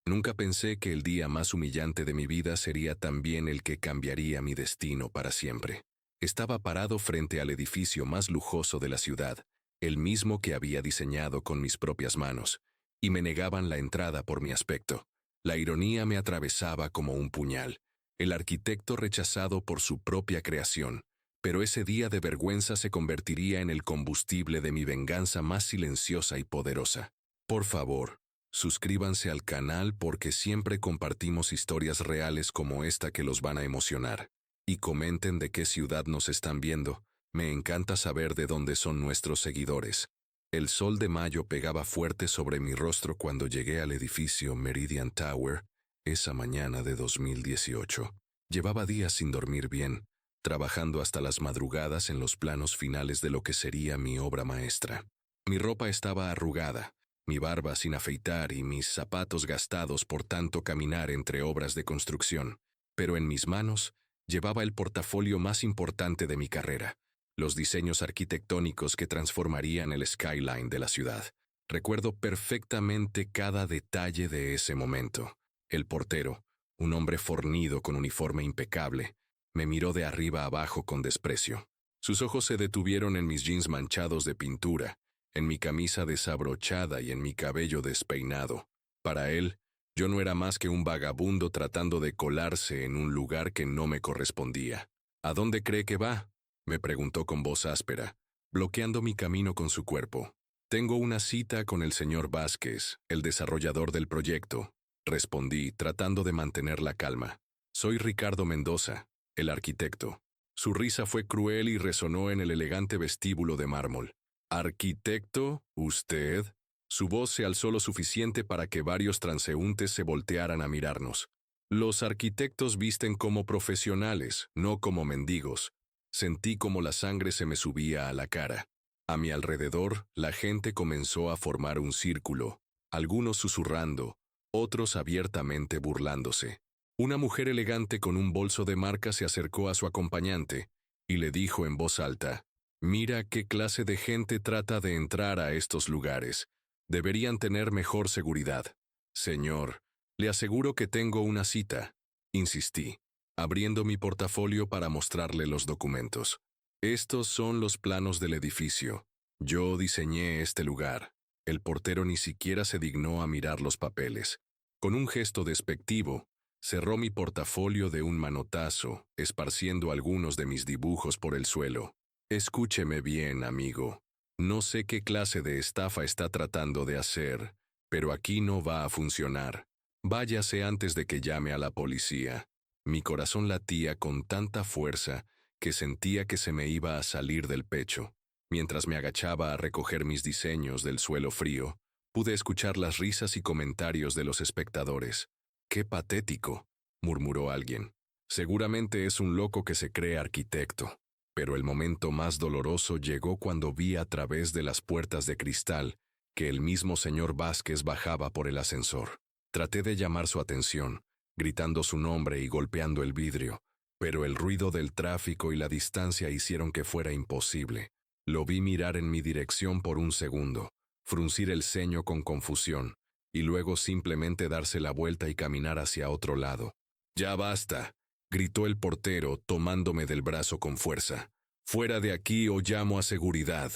Nunca pensé que el día más humillante de mi vida sería también el que cambiaría mi destino para siempre. Estaba parado frente al edificio más lujoso de la ciudad, el mismo que había diseñado con mis propias manos, y me negaban la entrada por mi aspecto. La ironía me atravesaba como un puñal. El arquitecto rechazado por su propia creación, pero ese día de vergüenza se convertiría en el combustible de mi venganza más silenciosa y poderosa. Por favor, suscríbanse al canal porque siempre compartimos historias reales como esta que los van a emocionar. Y comenten de qué ciudad nos están viendo. Me encanta saber de dónde son nuestros seguidores. El sol de mayo pegaba fuerte sobre mi rostro cuando llegué al edificio Meridian Tower, esa mañana de 2018. Llevaba días sin dormir bien, trabajando hasta las madrugadas en los planos finales de lo que sería mi obra maestra. Mi ropa estaba arrugada, mi barba sin afeitar y mis zapatos gastados por tanto caminar entre obras de construcción, pero en mis manos llevaba el portafolio más importante de mi carrera, los diseños arquitectónicos que transformarían el skyline de la ciudad. Recuerdo perfectamente cada detalle de ese momento. El portero, un hombre fornido con uniforme impecable, me miró de arriba a abajo con desprecio. Sus ojos se detuvieron en mis jeans manchados de pintura, en mi camisa desabrochada y en mi cabello despeinado. Para él, yo no era más que un vagabundo tratando de colarse en un lugar que no me correspondía. ¿A dónde cree que va?, me preguntó con voz áspera, bloqueando mi camino con su cuerpo. Tengo una cita con el señor Vázquez, el desarrollador del proyecto, respondí, tratando de mantener la calma. Soy Ricardo Mendoza, el arquitecto. Su risa fue cruel y resonó en el elegante vestíbulo de mármol. ¿Arquitecto? ¿Usted? Su voz se alzó lo suficiente para que varios transeúntes se voltearan a mirarnos. Los arquitectos visten como profesionales, no como mendigos. Sentí como la sangre se me subía a la cara. A mi alrededor, la gente comenzó a formar un círculo, algunos susurrando, otros abiertamente burlándose. Una mujer elegante con un bolso de marca se acercó a su acompañante y le dijo en voz alta: «Mira qué clase de gente trata de entrar a estos lugares. Deberían tener mejor seguridad». «Señor, le aseguro que tengo una cita», insistí, abriendo mi portafolio para mostrarle los documentos. «Estos son los planos del edificio. Yo diseñé este lugar». El portero ni siquiera se dignó a mirar los papeles. Con un gesto despectivo, cerró mi portafolio de un manotazo, esparciendo algunos de mis dibujos por el suelo. «Escúcheme bien, amigo. No sé qué clase de estafa está tratando de hacer, pero aquí no va a funcionar. Váyase antes de que llame a la policía». Mi corazón latía con tanta fuerza que sentía que se me iba a salir del pecho. Mientras me agachaba a recoger mis diseños del suelo frío, pude escuchar las risas y comentarios de los espectadores. «¡Qué patético!», murmuró alguien. «Seguramente es un loco que se cree arquitecto». Pero el momento más doloroso llegó cuando vi a través de las puertas de cristal que el mismo señor Vázquez bajaba por el ascensor. Traté de llamar su atención, gritando su nombre y golpeando el vidrio, pero el ruido del tráfico y la distancia hicieron que fuera imposible. Lo vi mirar en mi dirección por un segundo, fruncir el ceño con confusión, y luego simplemente darse la vuelta y caminar hacia otro lado. «Ya basta», gritó el portero, tomándome del brazo con fuerza. «Fuera de aquí o llamo a seguridad».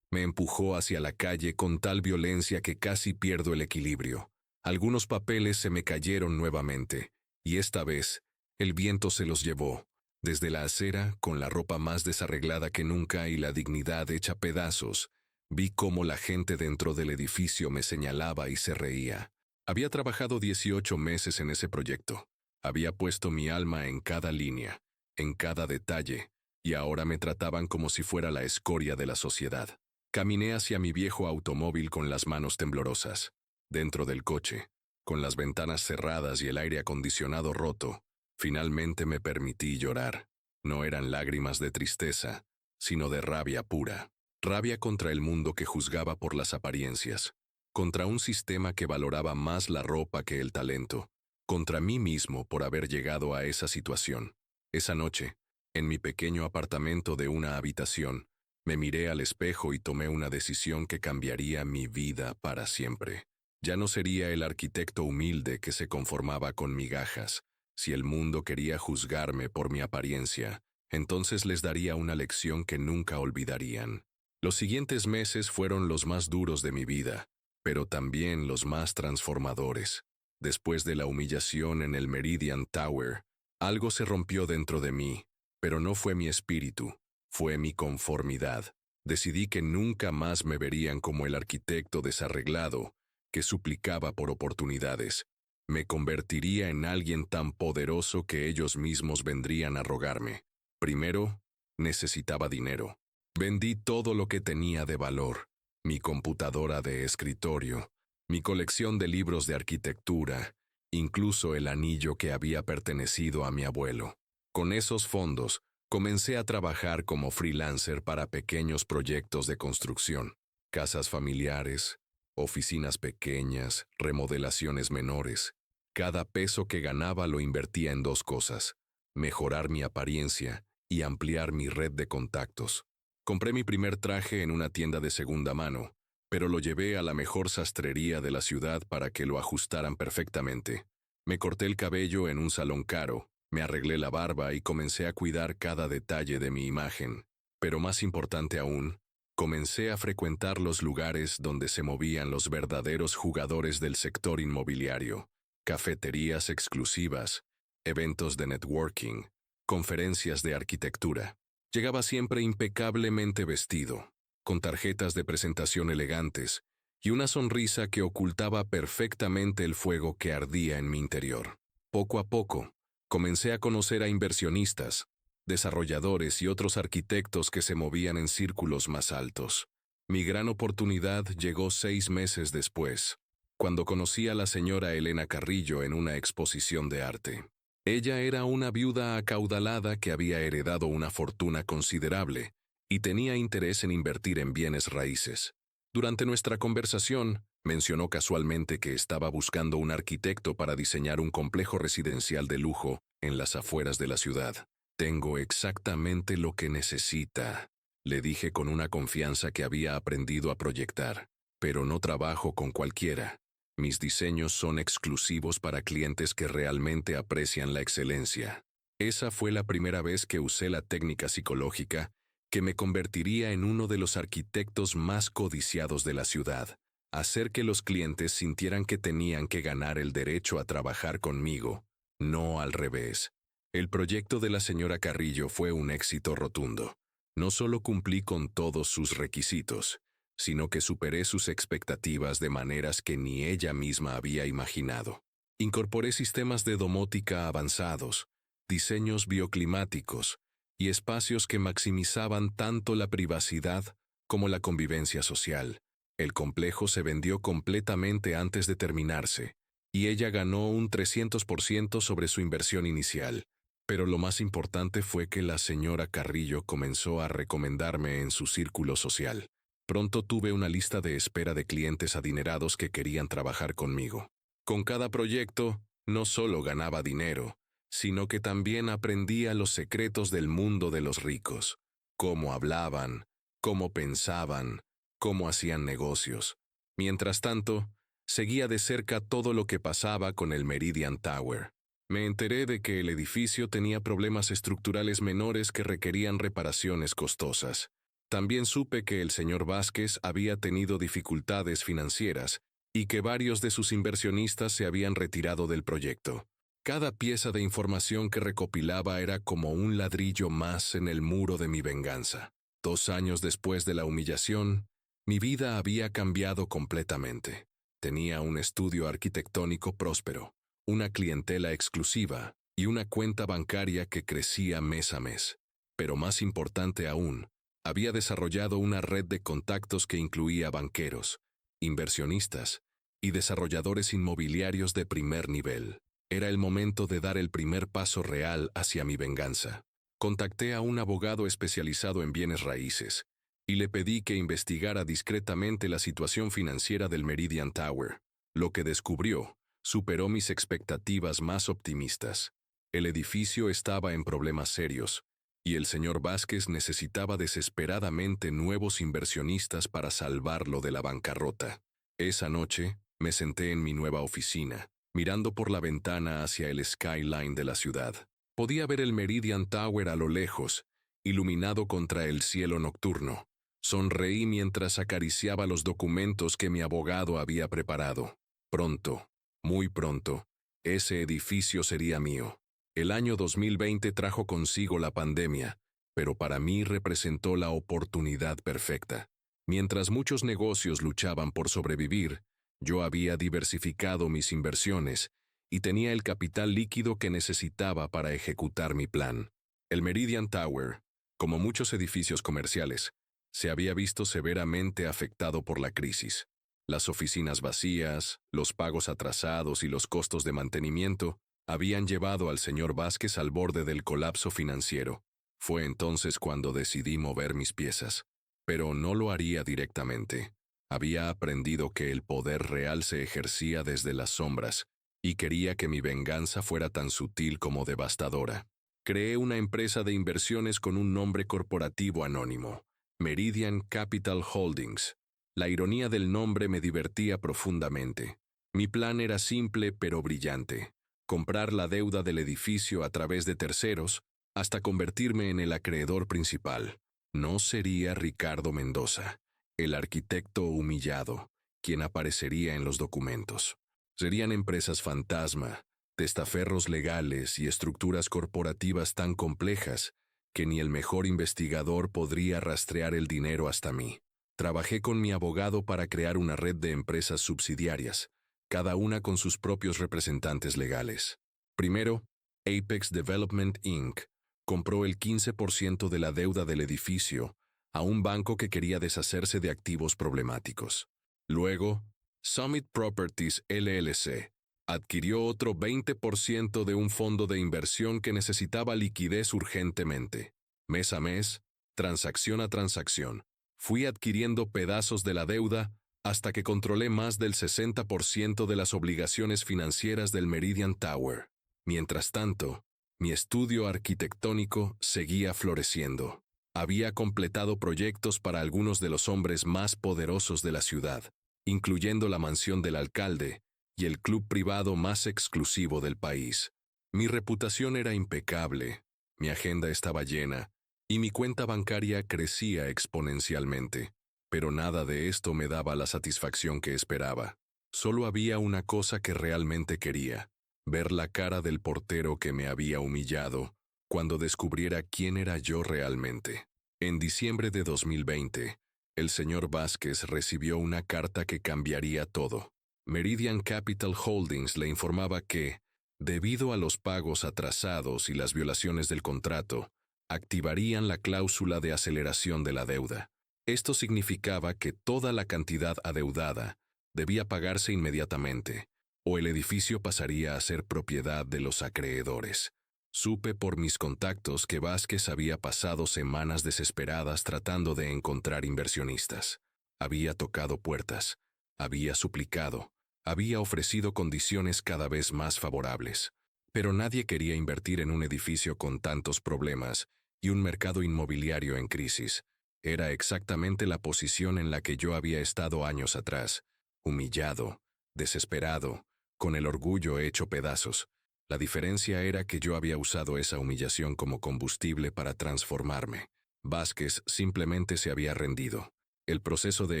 Me empujó hacia la calle con tal violencia que casi pierdo el equilibrio. Algunos papeles se me cayeron nuevamente, y esta vez, el viento se los llevó. Desde la acera, con la ropa más desarreglada que nunca y la dignidad hecha pedazos, vi cómo la gente dentro del edificio me señalaba y se reía. Había trabajado 18 meses en ese proyecto. Había puesto mi alma en cada línea, en cada detalle, y ahora me trataban como si fuera la escoria de la sociedad. Caminé hacia mi viejo automóvil con las manos temblorosas. Dentro del coche, con las ventanas cerradas y el aire acondicionado roto, finalmente me permití llorar. No eran lágrimas de tristeza, sino de rabia pura. Rabia contra el mundo que juzgaba por las apariencias, contra un sistema que valoraba más la ropa que el talento, contra mí mismo por haber llegado a esa situación. Esa noche, en mi pequeño apartamento de una habitación, me miré al espejo y tomé una decisión que cambiaría mi vida para siempre. Ya no sería el arquitecto humilde que se conformaba con migajas. Si el mundo quería juzgarme por mi apariencia, entonces les daría una lección que nunca olvidarían. Los siguientes meses fueron los más duros de mi vida, pero también los más transformadores. Después de la humillación en el Meridian Tower, algo se rompió dentro de mí, pero no fue mi espíritu, fue mi conformidad. Decidí que nunca más me verían como el arquitecto desarreglado que suplicaba por oportunidades. Me convertiría en alguien tan poderoso que ellos mismos vendrían a rogarme. Primero, necesitaba dinero. Vendí todo lo que tenía de valor, mi computadora de escritorio, mi colección de libros de arquitectura, incluso el anillo que había pertenecido a mi abuelo. Con esos fondos, comencé a trabajar como freelancer para pequeños proyectos de construcción, casas familiares, oficinas pequeñas, remodelaciones menores. Cada peso que ganaba lo invertía en dos cosas: mejorar mi apariencia y ampliar mi red de contactos. Compré mi primer traje en una tienda de segunda mano, pero lo llevé a la mejor sastrería de la ciudad para que lo ajustaran perfectamente. Me corté el cabello en un salón caro, me arreglé la barba y comencé a cuidar cada detalle de mi imagen. Pero más importante aún, comencé a frecuentar los lugares donde se movían los verdaderos jugadores del sector inmobiliario: cafeterías exclusivas, eventos de networking, conferencias de arquitectura. Llegaba siempre impecablemente vestido, con tarjetas de presentación elegantes y una sonrisa que ocultaba perfectamente el fuego que ardía en mi interior. Poco a poco, comencé a conocer a inversionistas, desarrolladores y otros arquitectos que se movían en círculos más altos. Mi gran oportunidad llegó 6 meses después, cuando conocí a la señora Elena Carrillo en una exposición de arte. Ella era una viuda acaudalada que había heredado una fortuna considerable y tenía interés en invertir en bienes raíces. Durante nuestra conversación, mencionó casualmente que estaba buscando un arquitecto para diseñar un complejo residencial de lujo en las afueras de la ciudad. «Tengo exactamente lo que necesita», le dije con una confianza que había aprendido a proyectar. «Pero no trabajo con cualquiera. Mis diseños son exclusivos para clientes que realmente aprecian la excelencia». Esa fue la primera vez que usé la técnica psicológica que me convertiría en uno de los arquitectos más codiciados de la ciudad: hacer que los clientes sintieran que tenían que ganar el derecho a trabajar conmigo, no al revés. El proyecto de la señora Carrillo fue un éxito rotundo. No solo cumplí con todos sus requisitos, sino que superé sus expectativas de maneras que ni ella misma había imaginado. Incorporé sistemas de domótica avanzados, diseños bioclimáticos y espacios que maximizaban tanto la privacidad como la convivencia social. El complejo se vendió completamente antes de terminarse, y ella ganó un 300% sobre su inversión inicial. Pero lo más importante fue que la señora Carrillo comenzó a recomendarme en su círculo social. Pronto tuve una lista de espera de clientes adinerados que querían trabajar conmigo. Con cada proyecto, no solo ganaba dinero, sino que también aprendía los secretos del mundo de los ricos: cómo hablaban, cómo pensaban, cómo hacían negocios. Mientras tanto, seguía de cerca todo lo que pasaba con el Meridian Tower. Me enteré de que el edificio tenía problemas estructurales menores que requerían reparaciones costosas. También supe que el señor Vázquez había tenido dificultades financieras y que varios de sus inversionistas se habían retirado del proyecto. Cada pieza de información que recopilaba era como un ladrillo más en el muro de mi venganza. 2 años después de la humillación, mi vida había cambiado completamente. Tenía un estudio arquitectónico próspero, una clientela exclusiva y una cuenta bancaria que crecía mes a mes. Pero más importante aún, había desarrollado una red de contactos que incluía banqueros, inversionistas y desarrolladores inmobiliarios de primer nivel. Era el momento de dar el primer paso real hacia mi venganza. Contacté a un abogado especializado en bienes raíces y le pedí que investigara discretamente la situación financiera del Meridian Tower. Lo que descubrió superó mis expectativas más optimistas. El edificio estaba en problemas serios, y el señor Vázquez necesitaba desesperadamente nuevos inversionistas para salvarlo de la bancarrota. Esa noche, Me senté en mi nueva oficina, mirando por la ventana hacia el skyline de la ciudad. Podía ver el Meridian Tower a lo lejos, iluminado contra el cielo nocturno. Sonreí mientras acariciaba los documentos que mi abogado había preparado. Pronto, muy pronto, ese edificio sería mío. El año 2020 trajo consigo la pandemia, pero para mí representó la oportunidad perfecta. Mientras muchos negocios luchaban por sobrevivir, yo había diversificado mis inversiones y tenía el capital líquido que necesitaba para ejecutar mi plan. El Meridian Tower, como muchos edificios comerciales, se había visto severamente afectado por la crisis. Las oficinas vacías, los pagos atrasados y los costos de mantenimiento habían llevado al señor Vázquez al borde del colapso financiero. Fue entonces cuando decidí mover mis piezas. Pero no lo haría directamente. Había aprendido que el poder real se ejercía desde las sombras, y quería que mi venganza fuera tan sutil como devastadora. Creé una empresa de inversiones con un nombre corporativo anónimo, Meridian Capital Holdings. La ironía del nombre me divertía profundamente. Mi plan era simple pero brillante: comprar la deuda del edificio a través de terceros hasta convertirme en el acreedor principal. No sería Ricardo Mendoza, el arquitecto humillado, quien aparecería en los documentos. Serían empresas fantasma, testaferros legales y estructuras corporativas tan complejas que ni el mejor investigador podría rastrear el dinero hasta mí. Trabajé con mi abogado para crear una red de empresas subsidiarias, cada una con sus propios representantes legales. Primero, Apex Development Inc. compró el 15% de la deuda del edificio a un banco que quería deshacerse de activos problemáticos. Luego, Summit Properties LLC adquirió otro 20% de un fondo de inversión que necesitaba liquidez urgentemente. Mes a mes, transacción a transacción, fui adquiriendo pedazos de la deuda hasta que controlé más del 60% de las obligaciones financieras del Meridian Tower. Mientras tanto, mi estudio arquitectónico seguía floreciendo. Había completado proyectos para algunos de los hombres más poderosos de la ciudad, incluyendo la mansión del alcalde y el club privado más exclusivo del país. Mi reputación era impecable, mi agenda estaba llena, y mi cuenta bancaria crecía exponencialmente. Pero nada de esto me daba la satisfacción que esperaba. Solo había una cosa que realmente quería: ver la cara del portero que me había humillado cuando descubriera quién era yo realmente. En diciembre de 2020, el señor Vázquez recibió una carta que cambiaría todo. Meridian Capital Holdings le informaba que, debido a los pagos atrasados y las violaciones del contrato, activarían la cláusula de aceleración de la deuda. Esto significaba que toda la cantidad adeudada debía pagarse inmediatamente, o el edificio pasaría a ser propiedad de los acreedores. Supe por mis contactos que Vázquez había pasado semanas desesperadas tratando de encontrar inversionistas. Había tocado puertas, había suplicado, había ofrecido condiciones cada vez más favorables. Pero nadie quería invertir en un edificio con tantos problemas y un mercado inmobiliario en crisis. Era exactamente la posición en la que yo había estado años atrás, humillado, desesperado, con el orgullo hecho pedazos. La diferencia era que yo había usado esa humillación como combustible para transformarme. Vázquez simplemente se había rendido. El proceso de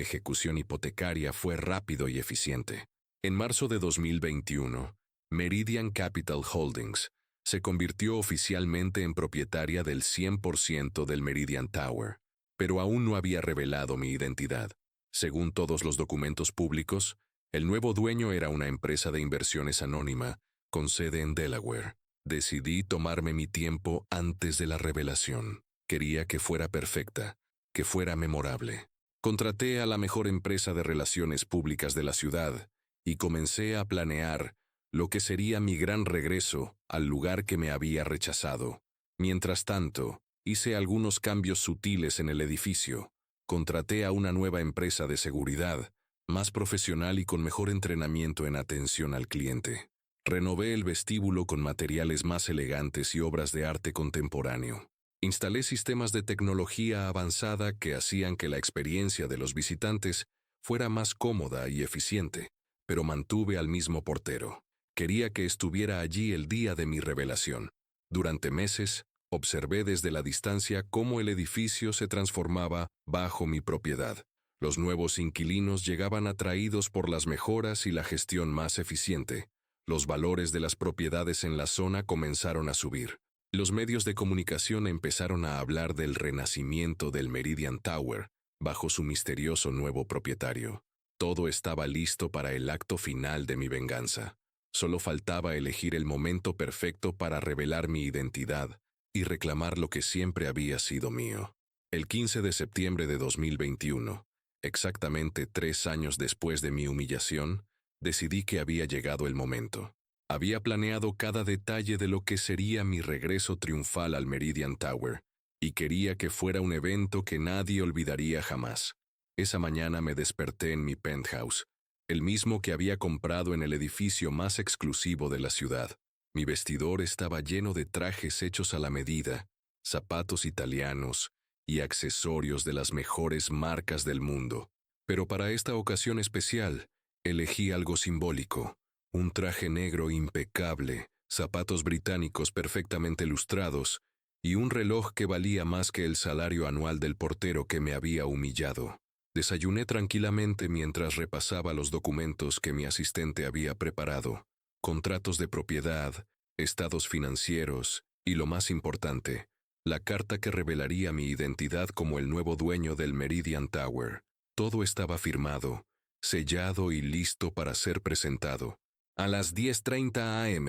ejecución hipotecaria fue rápido y eficiente. En marzo de 2021, Meridian Capital Holdings se convirtió oficialmente en propietaria del 100% del Meridian Tower, pero aún no había revelado mi identidad. Según todos los documentos públicos, el nuevo dueño era una empresa de inversiones anónima con sede en Delaware. Decidí tomarme mi tiempo antes de la revelación. Quería que fuera perfecta, que fuera memorable. Contraté a la mejor empresa de relaciones públicas de la ciudad y comencé a planear lo que sería mi gran regreso al lugar que me había rechazado. Mientras tanto, hice algunos cambios sutiles en el edificio. Contraté a una nueva empresa de seguridad, más profesional y con mejor entrenamiento en atención al cliente. Renové el vestíbulo con materiales más elegantes y obras de arte contemporáneo. Instalé sistemas de tecnología avanzada que hacían que la experiencia de los visitantes fuera más cómoda y eficiente. pero mantuve al mismo portero. Quería que estuviera allí el día de mi revelación. Durante meses, observé desde la distancia cómo el edificio se transformaba bajo mi propiedad. Los nuevos inquilinos llegaban atraídos por las mejoras y la gestión más eficiente. Los valores de las propiedades en la zona comenzaron a subir. Los medios de comunicación empezaron a hablar del renacimiento del Meridian Tower bajo su misterioso nuevo propietario. Todo estaba listo para el acto final de mi venganza. Solo faltaba elegir el momento perfecto para revelar mi identidad y reclamar lo que siempre había sido mío. El 15 de septiembre de 2021, exactamente 3 años después de mi humillación, decidí que había llegado el momento. Había planeado cada detalle de lo que sería mi regreso triunfal al Meridian Tower, y quería que fuera un evento que nadie olvidaría jamás. Esa mañana me desperté en mi penthouse, el mismo que había comprado en el edificio más exclusivo de la ciudad. Mi vestidor estaba lleno de trajes hechos a la medida, zapatos italianos y accesorios de las mejores marcas del mundo. Pero para esta ocasión especial, elegí algo simbólico: un traje negro impecable, zapatos británicos perfectamente lustrados y un reloj que valía más que el salario anual del portero que me había humillado. Desayuné tranquilamente mientras repasaba los documentos que mi asistente había preparado: contratos de propiedad, estados financieros y, lo más importante, la carta que revelaría mi identidad como el nuevo dueño del Meridian Tower. Todo estaba firmado, sellado y listo para ser presentado. A las 10:30 am,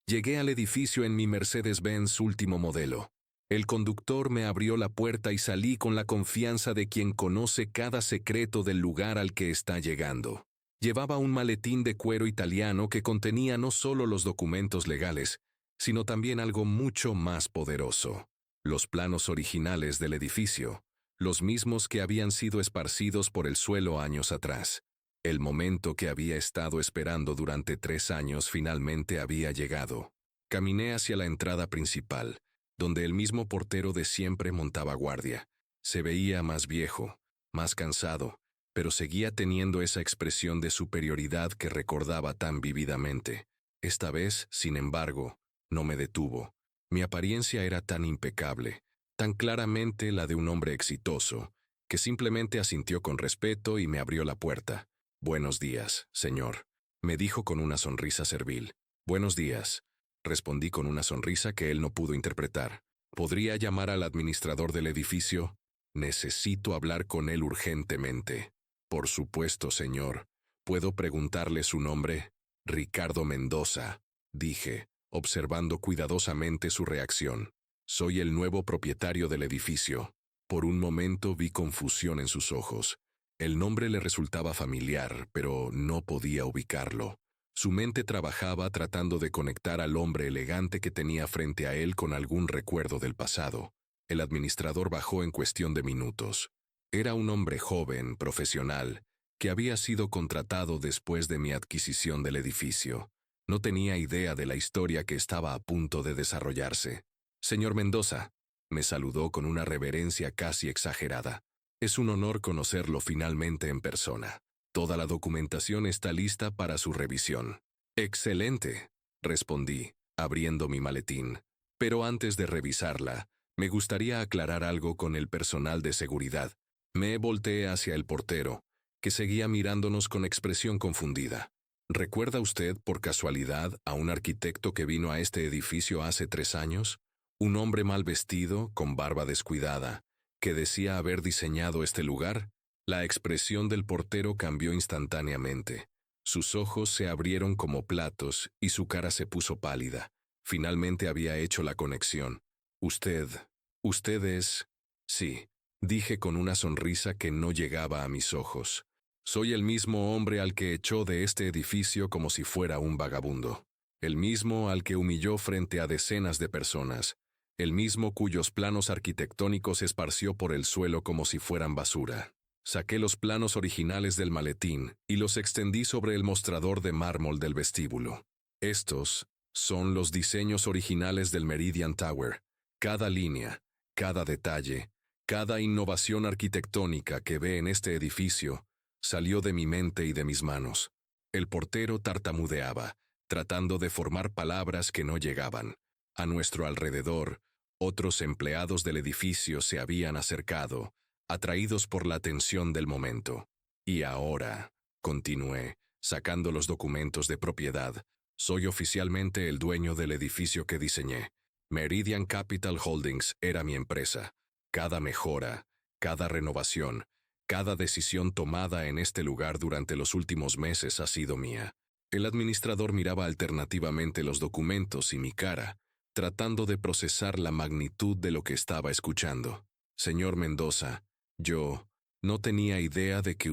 llegué al edificio en mi Mercedes-Benz último modelo. El conductor me abrió la puerta y salí con la confianza de quien conoce cada secreto del lugar al que está llegando. Llevaba un maletín de cuero italiano que contenía no solo los documentos legales, sino también algo mucho más poderoso: los planos originales del edificio, los mismos que habían sido esparcidos por el suelo años atrás. El momento que había estado esperando durante 3 años finalmente había llegado. Caminé hacia la entrada principal, donde el mismo portero de siempre montaba guardia. Se veía más viejo, más cansado, pero seguía teniendo esa expresión de superioridad que recordaba tan vívidamente. Esta vez, sin embargo, no me detuvo. Mi apariencia era tan impecable, tan claramente la de un hombre exitoso, que simplemente asintió con respeto y me abrió la puerta. «Buenos días, señor», me dijo con una sonrisa servil. «Buenos días», respondí con una sonrisa que él no pudo interpretar. «¿Podría llamar al administrador del edificio? Necesito hablar con él urgentemente». «Por supuesto, señor. ¿Puedo preguntarle su nombre?» «Ricardo Mendoza», dije, observando cuidadosamente su reacción. «Soy el nuevo propietario del edificio». Por un momento vi confusión en sus ojos. El nombre le resultaba familiar, pero no podía ubicarlo. Su mente trabajaba tratando de conectar al hombre elegante que tenía frente a él con algún recuerdo del pasado. El administrador bajó en cuestión de minutos. Era un hombre joven, profesional, que había sido contratado después de mi adquisición del edificio. No tenía idea de la historia que estaba a punto de desarrollarse. «Señor Mendoza», me saludó con una reverencia casi exagerada. «Es un honor conocerlo finalmente en persona. Toda la documentación está lista para su revisión». «Excelente», respondí, abriendo mi maletín. «Pero antes de revisarla, me gustaría aclarar algo con el personal de seguridad». Me volteé hacia el portero, que seguía mirándonos con expresión confundida. «¿Recuerda usted, por casualidad, a un arquitecto que vino a este edificio hace 3 años? Un hombre mal vestido, con barba descuidada, que decía haber diseñado este lugar». La expresión del portero cambió instantáneamente. Sus ojos se abrieron como platos y su cara se puso pálida. Finalmente había hecho la conexión. «Usted es...». «Sí», dije con una sonrisa que no llegaba a mis ojos. «Soy el mismo hombre al que echó de este edificio como si fuera un vagabundo. El mismo al que humilló frente a decenas de personas. El mismo cuyos planos arquitectónicos esparció por el suelo como si fueran basura». Saqué los planos originales del maletín y los extendí sobre el mostrador de mármol del vestíbulo. «Estos son los diseños originales del Meridian Tower. Cada línea, cada detalle, cada innovación arquitectónica que ve en este edificio salió de mi mente y de mis manos. El portero tartamudeaba, tratando de formar palabras que no llegaban. A nuestro alrededor, otros empleados del edificio se habían acercado, atraídos por la tensión del momento. Y ahora, continué, sacando los documentos de propiedad, soy oficialmente el dueño del edificio que diseñé. Meridian Capital Holdings era mi empresa. Cada mejora, cada renovación, cada decisión tomada en este lugar durante los últimos meses ha sido mía. El administrador miraba alternativamente los documentos y mi cara, tratando de procesar la magnitud de lo que estaba escuchando. Señor Mendoza, yo no tenía idea de que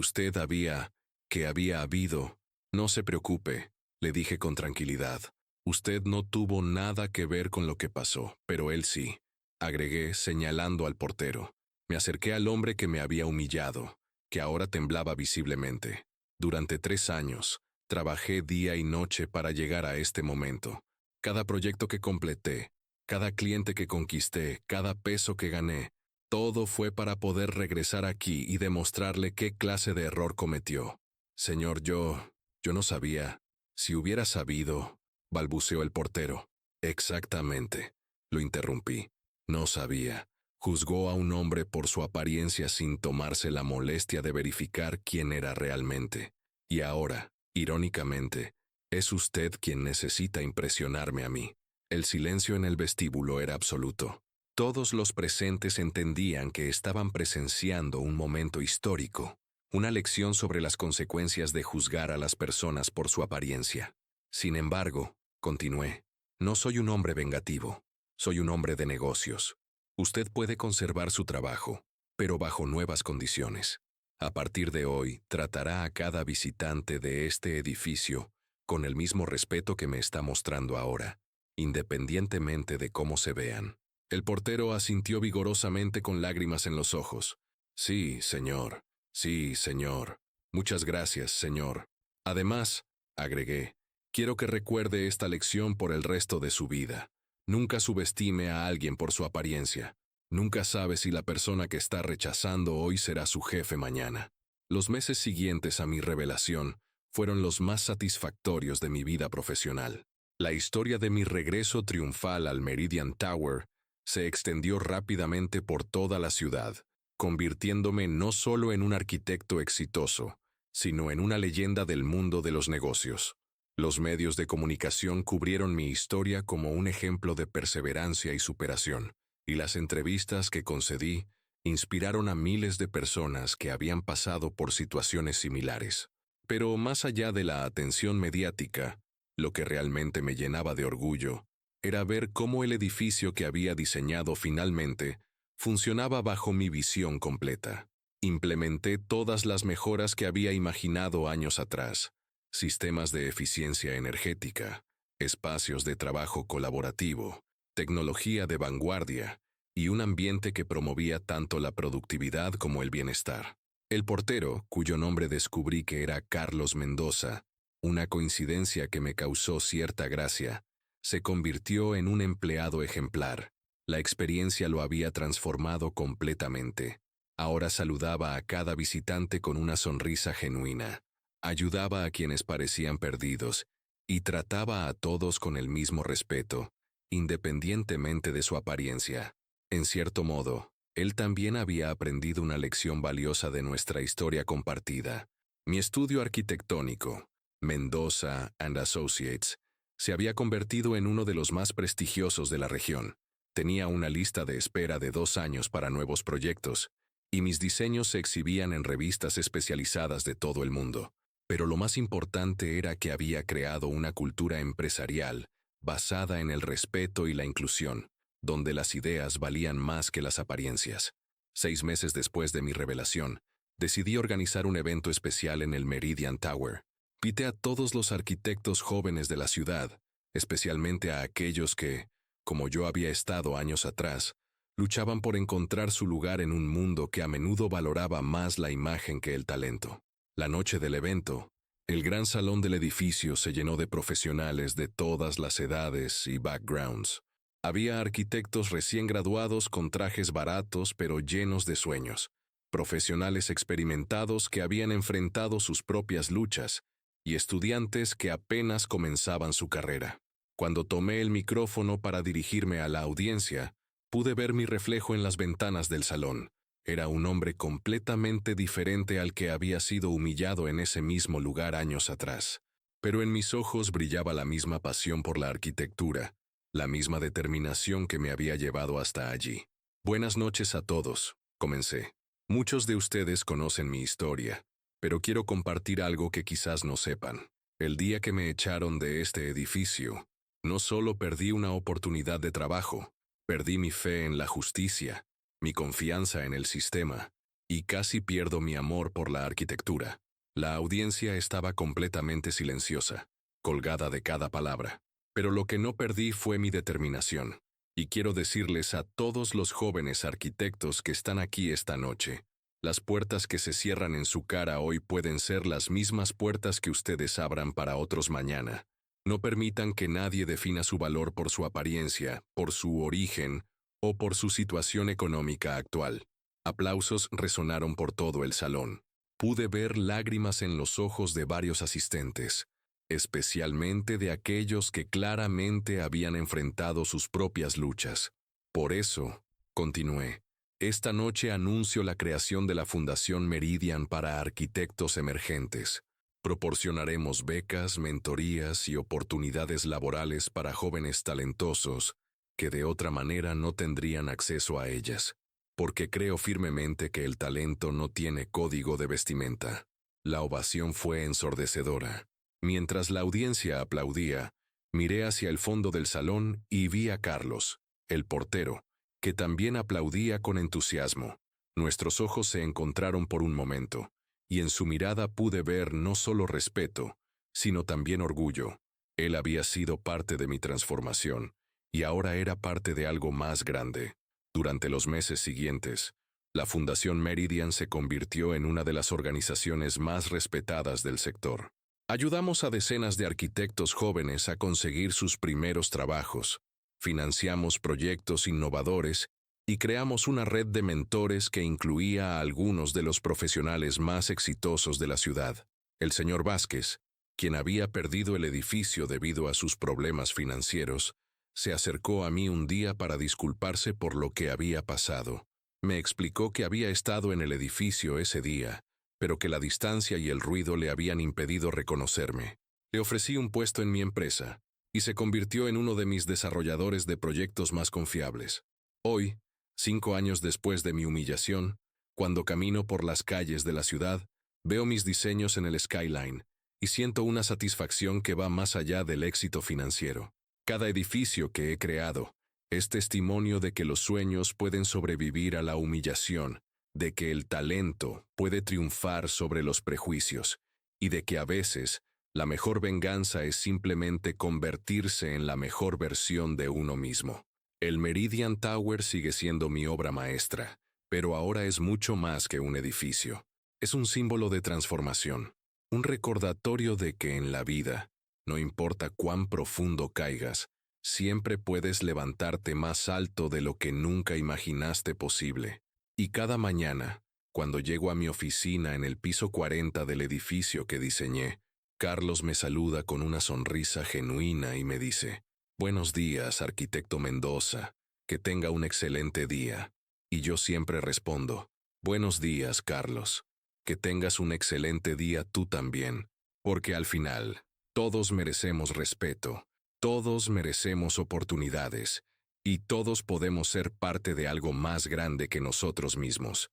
que había habido. No se preocupe, le dije con tranquilidad. Usted no tuvo nada que ver con lo que pasó, pero él sí, agregué señalando al portero. Me acerqué al hombre que me había humillado, que ahora temblaba visiblemente. Durante 3 años, trabajé día y noche para llegar a este momento. Cada proyecto que completé, cada cliente que conquisté, cada peso que gané, todo fue para poder regresar aquí y demostrarle qué clase de error cometió. Señor, yo no sabía. Si hubiera sabido, balbuceó el portero. Exactamente, lo interrumpí. No sabía. Juzgó a un hombre por su apariencia sin tomarse la molestia de verificar quién era realmente. Y ahora, irónicamente, es usted quien necesita impresionarme a mí. El silencio en el vestíbulo era absoluto. Todos los presentes entendían que estaban presenciando un momento histórico, una lección sobre las consecuencias de juzgar a las personas por su apariencia. Sin embargo, continué, no soy un hombre vengativo, soy un hombre de negocios. Usted puede conservar su trabajo, pero bajo nuevas condiciones. A partir de hoy, tratará a cada visitante de este edificio con el mismo respeto que me está mostrando ahora, independientemente de cómo se vean. El portero asintió vigorosamente con lágrimas en los ojos. Sí, señor. Sí, señor. Muchas gracias, señor. Además, agregué, quiero que recuerde esta lección por el resto de su vida. Nunca subestime a alguien por su apariencia. Nunca sabe si la persona que está rechazando hoy será su jefe mañana. Los meses siguientes a mi revelación fueron los más satisfactorios de mi vida profesional. La historia de mi regreso triunfal al Meridian Tower se extendió rápidamente por toda la ciudad, convirtiéndome no solo en un arquitecto exitoso, sino en una leyenda del mundo de los negocios. Los medios de comunicación cubrieron mi historia como un ejemplo de perseverancia y superación, y las entrevistas que concedí inspiraron a miles de personas que habían pasado por situaciones similares. Pero más allá de la atención mediática, lo que realmente me llenaba de orgullo era ver cómo el edificio que había diseñado finalmente funcionaba bajo mi visión completa. Implementé todas las mejoras que había imaginado años atrás: sistemas de eficiencia energética, espacios de trabajo colaborativo, tecnología de vanguardia y un ambiente que promovía tanto la productividad como el bienestar. El portero, cuyo nombre descubrí que era Carlos Mendoza, una coincidencia que me causó cierta gracia, se convirtió en un empleado ejemplar. La experiencia lo había transformado completamente. Ahora saludaba a cada visitante con una sonrisa genuina, ayudaba a quienes parecían perdidos y trataba a todos con el mismo respeto, independientemente de su apariencia. En cierto modo, él también había aprendido una lección valiosa de nuestra historia compartida. Mi estudio arquitectónico, Mendoza and Associates, se había convertido en uno de los más prestigiosos de la región. Tenía una lista de espera de 2 años para nuevos proyectos, y mis diseños se exhibían en revistas especializadas de todo el mundo. Pero lo más importante era que había creado una cultura empresarial basada en el respeto y la inclusión, donde las ideas valían más que las apariencias. 6 meses después de mi revelación, decidí organizar un evento especial en el Meridian Tower. Invité a todos los arquitectos jóvenes de la ciudad, especialmente a aquellos que, como yo había estado años atrás, luchaban por encontrar su lugar en un mundo que a menudo valoraba más la imagen que el talento. La noche del evento, el gran salón del edificio se llenó de profesionales de todas las edades y backgrounds. Había arquitectos recién graduados con trajes baratos pero llenos de sueños, profesionales experimentados que habían enfrentado sus propias luchas, y estudiantes que apenas comenzaban su carrera. Cuando tomé el micrófono para dirigirme a la audiencia, pude ver mi reflejo en las ventanas del salón. Era un hombre completamente diferente al que había sido humillado en ese mismo lugar años atrás. Pero en mis ojos brillaba la misma pasión por la arquitectura, la misma determinación que me había llevado hasta allí. Buenas noches a todos, comencé. Muchos de ustedes conocen mi historia, pero quiero compartir algo que quizás no sepan. El día que me echaron de este edificio, no solo perdí una oportunidad de trabajo, perdí mi fe en la justicia, mi confianza en el sistema, y casi pierdo mi amor por la arquitectura. La audiencia estaba completamente silenciosa, colgada de cada palabra. Pero lo que no perdí fue mi determinación. Y quiero decirles a todos los jóvenes arquitectos que están aquí esta noche, las puertas que se cierran en su cara hoy pueden ser las mismas puertas que ustedes abran para otros mañana. No permitan que nadie defina su valor por su apariencia, por su origen o por su situación económica actual. Aplausos resonaron por todo el salón. Pude ver lágrimas en los ojos de varios asistentes, especialmente de aquellos que claramente habían enfrentado sus propias luchas. Por eso, continué, esta noche anuncio la creación de la Fundación Meridian para arquitectos emergentes. Proporcionaremos becas, mentorías y oportunidades laborales para jóvenes talentosos que de otra manera no tendrían acceso a ellas, porque creo firmemente que el talento no tiene código de vestimenta. La ovación fue ensordecedora. Mientras la audiencia aplaudía, miré hacia el fondo del salón y vi a Carlos, el portero, que también aplaudía con entusiasmo. Nuestros ojos se encontraron por un momento, y en su mirada pude ver no solo respeto, sino también orgullo. Él había sido parte de mi transformación, y ahora era parte de algo más grande. Durante los meses siguientes, la Fundación Meridian se convirtió en una de las organizaciones más respetadas del sector. Ayudamos a decenas de arquitectos jóvenes a conseguir sus primeros trabajos, financiamos proyectos innovadores y creamos una red de mentores que incluía a algunos de los profesionales más exitosos de la ciudad. El señor Vázquez, quien había perdido el edificio debido a sus problemas financieros, se acercó a mí un día para disculparse por lo que había pasado. Me explicó que había estado en el edificio ese día, pero que la distancia y el ruido le habían impedido reconocerme. Le ofrecí un puesto en mi empresa, y se convirtió en uno de mis desarrolladores de proyectos más confiables. Hoy, 5 años después de mi humillación, cuando camino por las calles de la ciudad, veo mis diseños en el skyline, y siento una satisfacción que va más allá del éxito financiero. Cada edificio que he creado es testimonio de que los sueños pueden sobrevivir a la humillación, de que el talento puede triunfar sobre los prejuicios, y de que a veces la mejor venganza es simplemente convertirse en la mejor versión de uno mismo. El Meridian Tower sigue siendo mi obra maestra, pero ahora es mucho más que un edificio. Es un símbolo de transformación, un recordatorio de que en la vida, no importa cuán profundo caigas, siempre puedes levantarte más alto de lo que nunca imaginaste posible. Y cada mañana, cuando llego a mi oficina en el piso 40 del edificio que diseñé, Carlos me saluda con una sonrisa genuina y me dice: «Buenos días, arquitecto Mendoza, que tenga un excelente día». Y yo siempre respondo: «Buenos días, Carlos, que tengas un excelente día tú también», porque al final, todos merecemos respeto, todos merecemos oportunidades, y todos podemos ser parte de algo más grande que nosotros mismos.